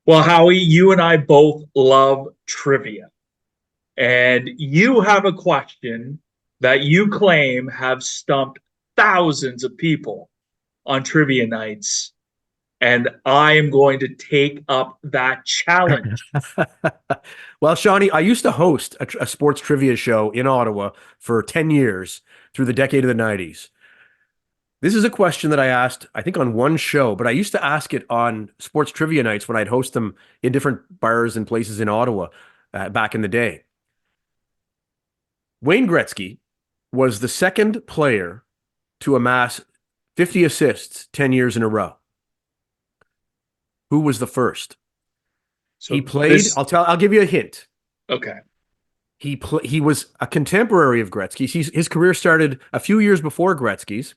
Well, Howie, you and I both love trivia, and you have a question that you claim have stumped thousands of people on trivia nights, and I am going to take up that challenge. Well, Shawnee, I used to host a sports trivia show in Ottawa for 10 years through the decade of the 90s. This is a question that I asked, I think, on one show, but I used to ask it on sports trivia nights when I'd host them in different bars and places in Ottawa back in the day. Wayne Gretzky was the second player to amass 50 assists 10 years in a row. Who was the first? He So played, this, I'll give you a hint. okay. He was a contemporary of Gretzky's. His career started a few years before Gretzky's,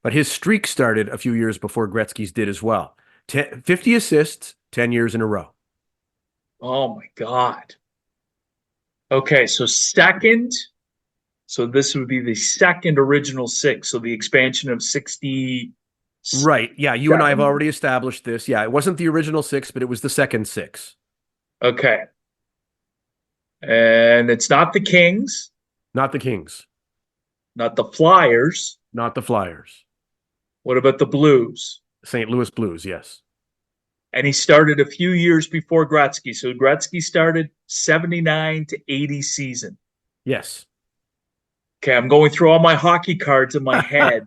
but his streak started a few years before Gretzky's did as well. 50 assists, 10 years in a row. Oh my God. Okay, so second, so this would be the second original six. So the expansion of 67. Right. Yeah, you and I have already established this. Yeah, it wasn't the original six, but it was the second six. Okay. And it's not the Kings, Not the Kings, not the Flyers. not the Flyers. What about the Blues? St. Louis Blues, yes. And he started a few years before Gretzky. So Gretzky started 79 to 80 season. Yes. Okay, I'm going through all my hockey cards in my head.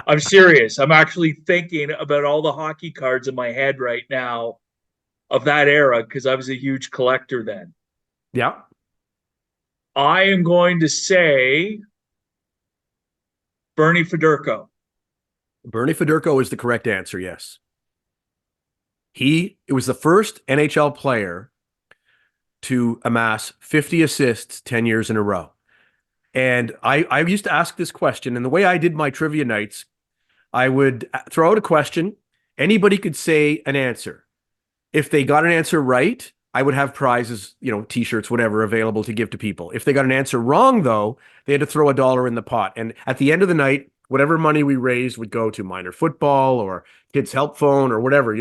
I'm serious. I'm actually thinking about all the hockey cards in my head right now of that era because I was a huge collector then. Yeah. I am going to say Bernie Federko. Bernie Federko is the correct answer, yes. It was the first NHL player to amass 50 assists 10 years in a row. And I used to ask this question, and the way I did my trivia nights, I would throw out a question. Anybody could say an answer. If they got an answer right, I would have prizes, t-shirts, whatever, available to give to people. If they got an answer wrong, though, they had to throw $1 in the pot. And at the end of the night, whatever money we raised would go to minor football or kids help phone or whatever.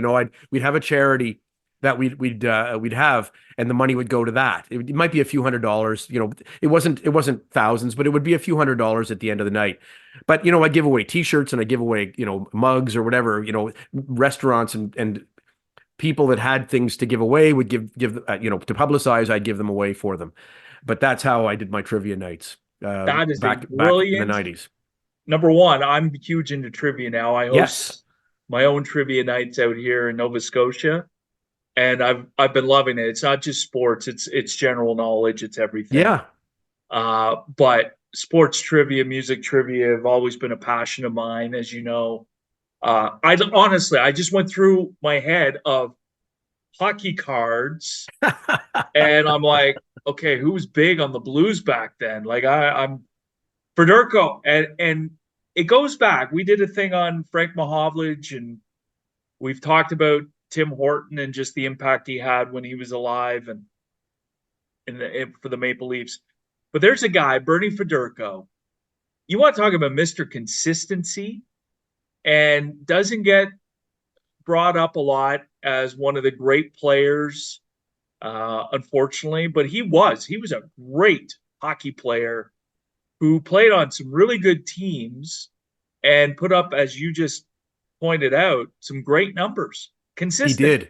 We'd have a charity that we'd have, and the money would go to that. It might be a few $100s. It wasn't thousands, but it would be a few $100s at the end of the night. But I give away t-shirts and I give away mugs or whatever. Restaurants and people that had things to give away would give to publicize. I'd give them away for them. But that's how I did my trivia nights That is a back in the brilliant. 90s. Number one, I'm huge into trivia now. I host Yes. my own trivia nights out here in Nova Scotia, and I've been loving it. It's not just sports; it's general knowledge. It's everything. Yeah. But sports trivia, music trivia have always been a passion of mine, as you know. I just went through my head of hockey cards, and I'm like, okay, who was big on the Blues back then? Like I'm Federko, and it goes back. We did a thing on Frank Mahovlich, and we've talked about Tim Horton and just the impact he had when he was alive and for the Maple Leafs. But there's a guy, Bernie Federko. You want to talk about Mr. Consistency, and doesn't get brought up a lot as one of the great players, unfortunately. But he was a great hockey player who played on some really good teams and put up, as you just pointed out, some great numbers. He Consistent. did.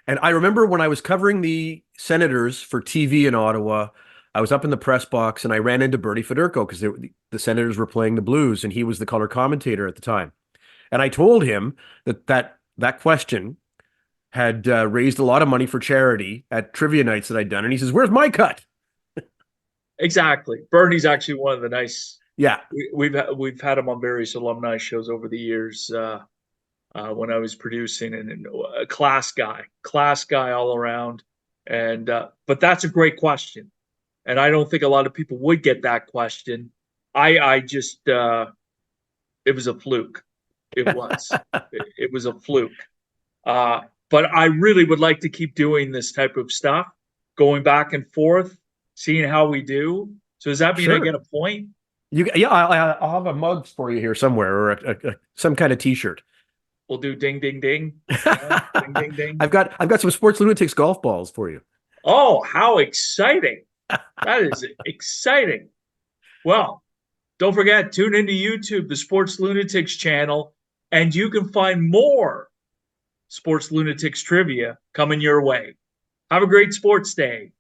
And I remember when I was covering the Senators for TV in Ottawa, I was up in the press box and I ran into Bernie Federko because the Senators were playing the Blues and he was the color commentator at the time. And I told him that question had raised a lot of money for charity at trivia nights that I'd done. And he says, "Where's my cut?" Exactly. Bernie's actually one of the nice. Yeah. We've had him on various alumni shows over the years when I was producing, and a class guy all around. And but that's a great question, and I don't think a lot of people would get that question. I just it was a fluke. It was it was a fluke. But I really would like to keep doing this type of stuff, going back and forth, seeing how we do. So does that mean I Sure. get a point? Yeah, I'll have a mug for you here somewhere or some kind of t-shirt. We'll do ding, ding, ding. Ding, ding, ding. I've got some Sports Lunatics golf balls for you. Oh, how exciting. That is exciting. Well, don't forget, tune into YouTube, the Sports Lunatics channel, and you can find more Sports Lunatics trivia coming your way. Have a great sports day.